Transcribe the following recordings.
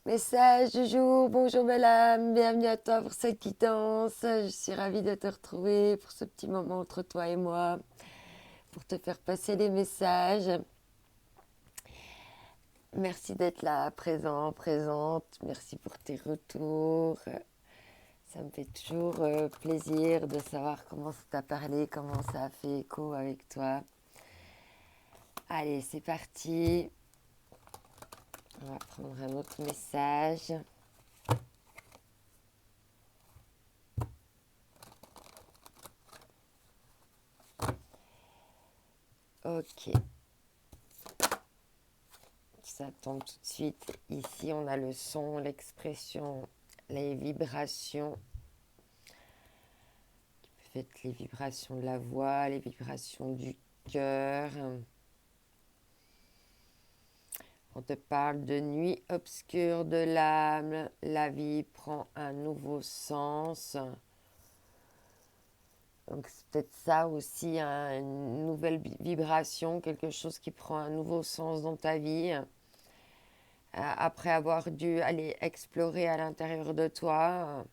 Message du jour, bonjour belle âme, bienvenue à toi pour cette guidance. Je suis ravie de te retrouver pour ce petit moment entre toi et moi, pour te faire passer les messages. Merci d'être là, présent, présente. Merci pour tes retours. Ça me fait toujours plaisir de savoir comment ça t'a parlé, comment ça a fait écho avec toi. Allez, c'est parti. On va prendre un autre message. Ok. Ça tombe tout de suite. Ici, on a le son, l'expression, les vibrations. Faites les vibrations de la voix, les vibrations du cœur. On te parle de nuit obscure de l'âme. La vie prend un nouveau sens. Donc c'est peut-être ça aussi, hein, une nouvelle vibration, quelque chose qui prend un nouveau sens dans ta vie. Après avoir dû aller explorer à l'intérieur de toi.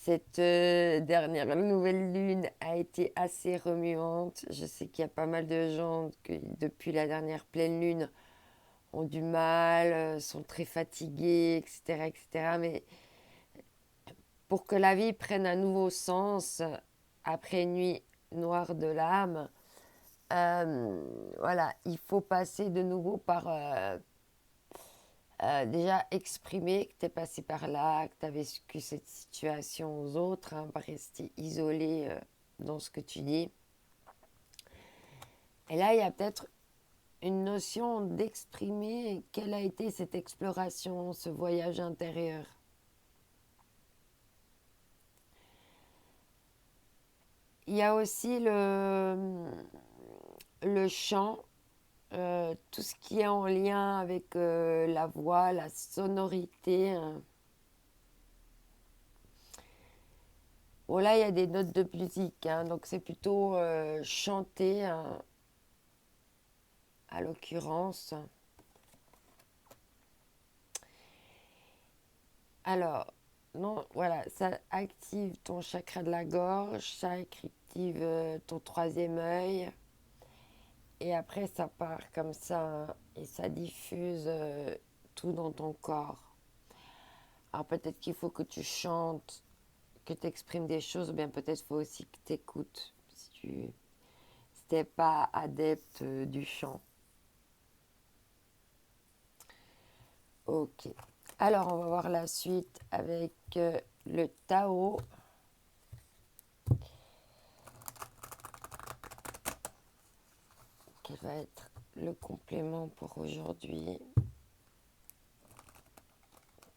Cette dernière nouvelle lune a été assez remuante. Je sais qu'il y a pas mal de gens qui, depuis la dernière pleine lune, ont du mal, sont très fatigués, etc., etc. Mais pour que la vie prenne un nouveau sens après une nuit noire de l'âme, voilà, il faut passer de nouveau par déjà exprimer que tu es passé par là, que tu as vécu cette situation aux autres, hein, pas rester isolé dans ce que tu dis. Et là, il y a peut-être une notion d'exprimer quelle a été cette exploration, ce voyage intérieur. Il y a aussi le chant, tout ce qui est en lien avec la voix, la sonorité. Hein. Bon, là, il y a des notes de musique, hein, donc c'est plutôt chanter, hein, à l'occurrence. Alors, non, voilà, ça active ton chakra de la gorge, ça active ton troisième œil, et après ça part comme ça, hein, et ça diffuse tout dans ton corps. Alors peut-être qu'il faut que tu chantes, que tu exprimes des choses, ou bien peut-être qu'il faut aussi que tu écoutes, si tu n'es pas adepte du chant. Ok. Alors, on va voir la suite avec le Tao. Qui va être le complément pour aujourd'hui.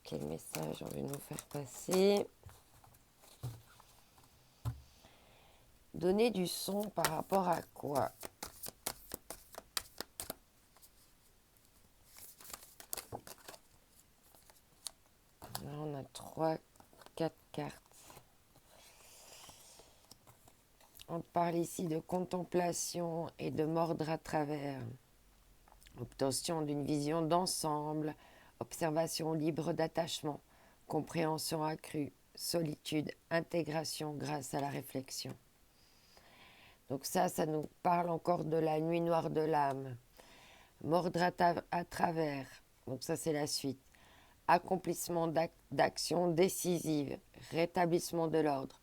Quel message on veut nous faire passer? Donner du son par rapport à quoi? Là, on a 3, 4 cartes. On parle ici de contemplation et de mordre à travers. Obtention d'une vision d'ensemble, observation libre d'attachement, compréhension accrue, solitude, intégration grâce à la réflexion. Donc ça nous parle encore de la nuit noire de l'âme. Mordre à travers, donc ça c'est la suite. Accomplissement d'actions décisives, rétablissement de l'ordre,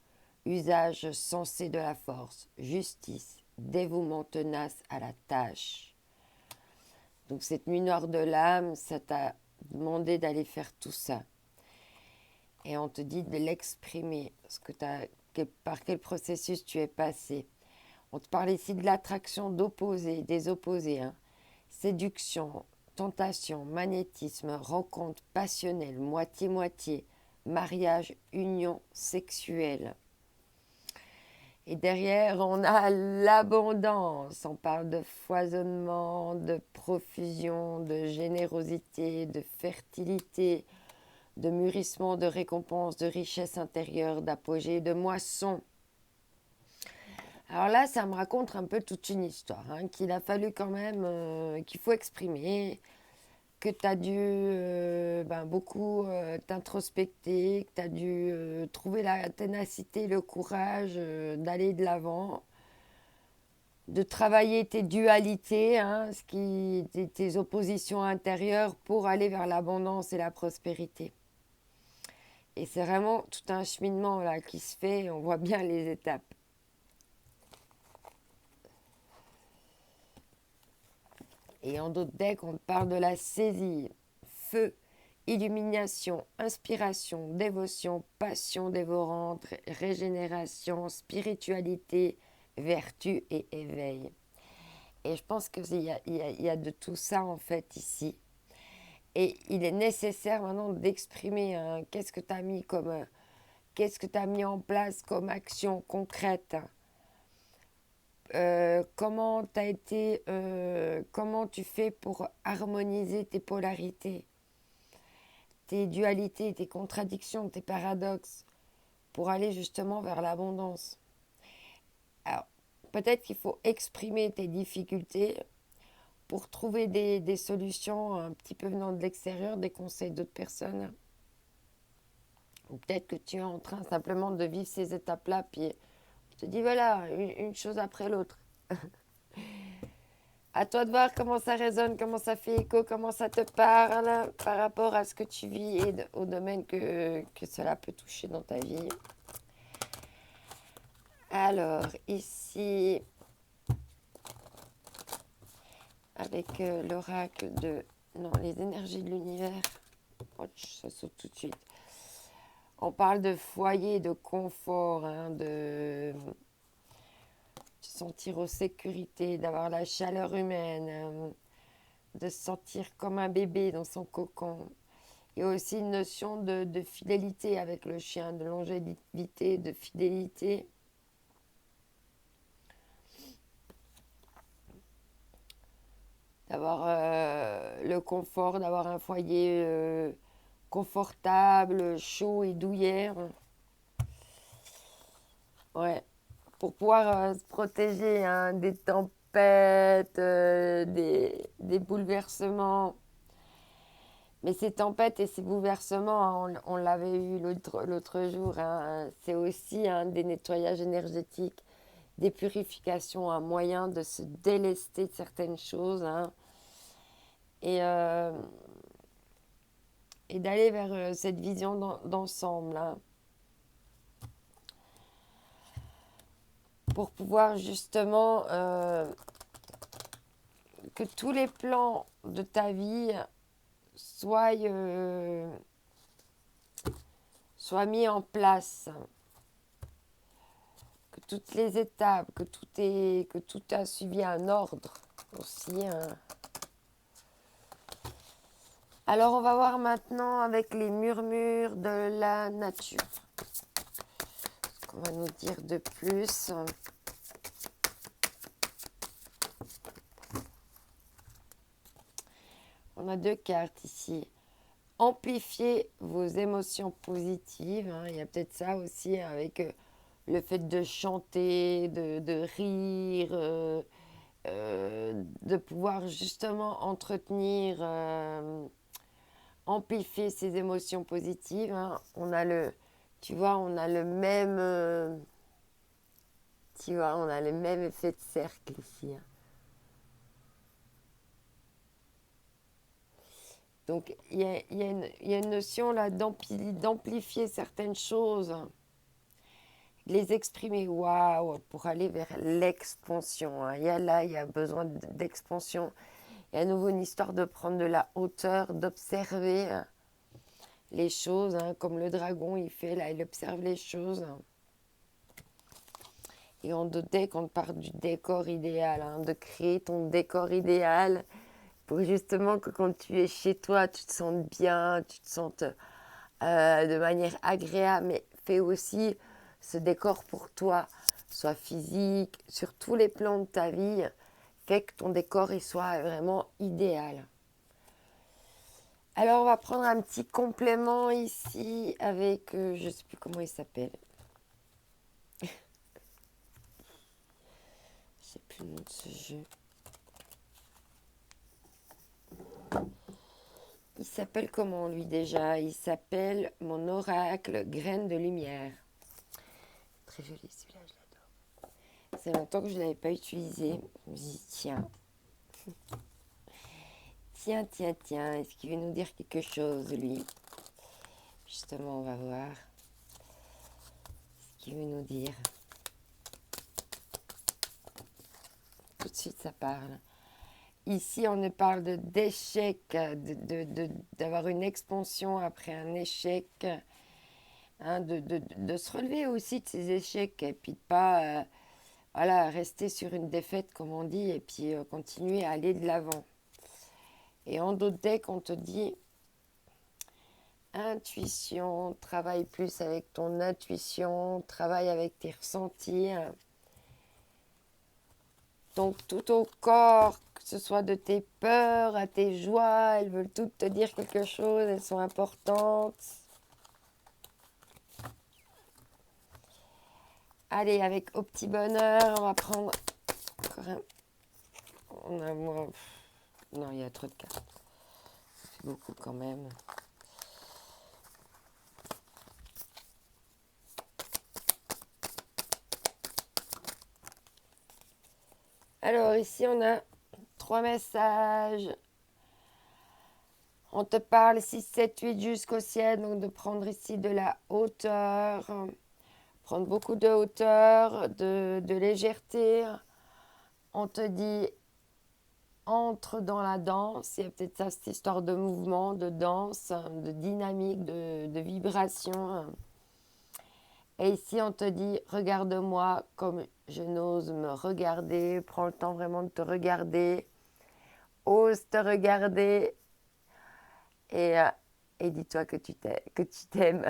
usage sensé de la force, justice, dévouement tenace à la tâche. Donc cette nuit noire de l'âme, ça t'a demandé d'aller faire tout ça. Et on te dit de l'exprimer, par quel processus tu es passé. On te parle ici de l'attraction d'opposés, des opposés. Hein. Séduction, tentation, magnétisme, rencontre passionnelle, moitié-moitié, mariage, union sexuelle. Et derrière, on a l'abondance. On parle de foisonnement, de profusion, de générosité, de fertilité, de mûrissement, de récompense, de richesse intérieure, d'apogée, de moisson. Alors là, ça me raconte un peu toute une histoire, hein, qu'il a fallu quand même, qu'il faut exprimer. que tu as dû beaucoup t'introspecter, que tu as dû trouver la ténacité, le courage d'aller de l'avant, de travailler tes dualités, hein, tes oppositions intérieures pour aller vers l'abondance et la prospérité. Et c'est vraiment tout un cheminement là qui se fait, et on voit bien les étapes. Et en d'autres decks, on parle de la saisie, feu, illumination, inspiration, dévotion, passion dévorante, régénération, spiritualité, vertu et éveil. Et je pense qu'il y a de tout ça en fait ici. Et il est nécessaire maintenant d'exprimer qu'est-ce que tu as mis qu'est-ce que tu as mis en place comme action concrète. Comment tu fais pour harmoniser tes polarités, tes dualités, tes contradictions, tes paradoxes, pour aller justement vers l'abondance. Alors, peut-être qu'il faut exprimer tes difficultés pour trouver des solutions un petit peu venant de l'extérieur, des conseils d'autres personnes. Ou peut-être que tu es en train simplement de vivre ces étapes-là, puis je te dis voilà, une chose après l'autre. À toi de voir comment ça résonne, comment ça fait écho, comment ça te parle par rapport à ce que tu vis et au domaine que cela peut toucher dans ta vie. Alors, ici, avec l'oracle de... Non, les énergies de l'univers. Ça saute tout de suite. On parle de foyer, de confort, hein, de se sentir en sécurité, d'avoir la chaleur humaine, de se sentir comme un bébé dans son cocon. Il y a aussi une notion de fidélité avec le chien, de longévité, de fidélité. D'avoir le confort, d'avoir un foyer confortable, chaud et douillet. Ouais. Pour pouvoir se protéger hein, des tempêtes, des bouleversements. Mais ces tempêtes et ces bouleversements, hein, on l'avait eu l'autre jour, hein, c'est aussi hein, des nettoyages énergétiques, des purifications, un moyen de se délester de certaines choses hein, et, euh, et d'aller vers cette vision d'ensemble. Hein, pour pouvoir justement que tous les plans de ta vie soient mis en place, que toutes les étapes, que tout a suivi un ordre aussi. Hein. Alors on va voir maintenant avec les murmures de la nature. Ce qu'on va nous dire de plus. On a deux cartes ici. Amplifier vos émotions positives. Hein. Il y a peut-être ça aussi avec le fait de chanter, de rire, de pouvoir justement entretenir, amplifier ces émotions positives. Hein. On a le même, on a le même effet de cercle ici. Hein. Donc, il y a une notion là d'amplifier certaines choses, les exprimer, waouh, pour aller vers l'expansion. Hein. Il y a besoin d'expansion. Il y a à nouveau une histoire de prendre de la hauteur, d'observer les choses, hein, comme le dragon, il fait là, il observe les choses. Et on deck, on parle du décor idéal, hein, de créer ton décor idéal pour justement que quand tu es chez toi, tu te sentes bien, tu te sentes de manière agréable, mais fais aussi ce décor pour toi, soit physique, sur tous les plans de ta vie, fait que ton décor il soit vraiment idéal. Alors on va prendre un petit complément ici avec, je ne sais plus comment il s'appelle. Je ne sais plus le nom de ce jeu. Il s'appelle comment lui déjà? Il s'appelle mon oracle graine de lumière. Très joli celui-là, je l'adore. C'est longtemps que je ne l'avais pas utilisé. Je me dis tiens, tiens, est-ce qu'il veut nous dire quelque chose lui? Justement, on va voir ce qu'il veut nous dire. Tout de suite, ça parle. Ici, on ne parle d'échec, d'avoir une expansion après un échec, hein, de se relever aussi de ces échecs et puis de pas voilà, rester sur une défaite, comme on dit, et puis continuer à aller de l'avant. Et en d'autres decks, on te dit intuition, travaille plus avec ton intuition, travaille avec tes ressentis. Donc tout ton corps, que ce soit de tes peurs à tes joies, elles veulent toutes te dire quelque chose, elles sont importantes. Allez, avec Au Petit Bonheur, on va prendre encore un... On a moins... Non, il y a trop de cartes. Ça fait beaucoup quand même. Alors ici, on a 3 messages. On te parle 6, 7, 8 jusqu'au ciel, donc de prendre ici de la hauteur, prendre beaucoup de hauteur, de légèreté. On te dit entre dans la danse, il y a peut-être ça, cette histoire de mouvement, de danse, de dynamique, de vibration. Et ici, on te dit, regarde-moi comme je n'ose me regarder, prends le temps vraiment de te regarder, ose te regarder et, euh, et dis-toi que tu t'aimes.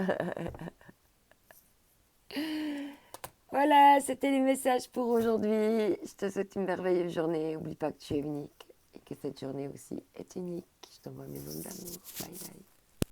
Voilà, c'était les messages pour aujourd'hui. Je te souhaite une merveilleuse journée. N'oublie pas que tu es unique et que cette journée aussi est unique. Je t'envoie mes ondes d'amour. Bye bye.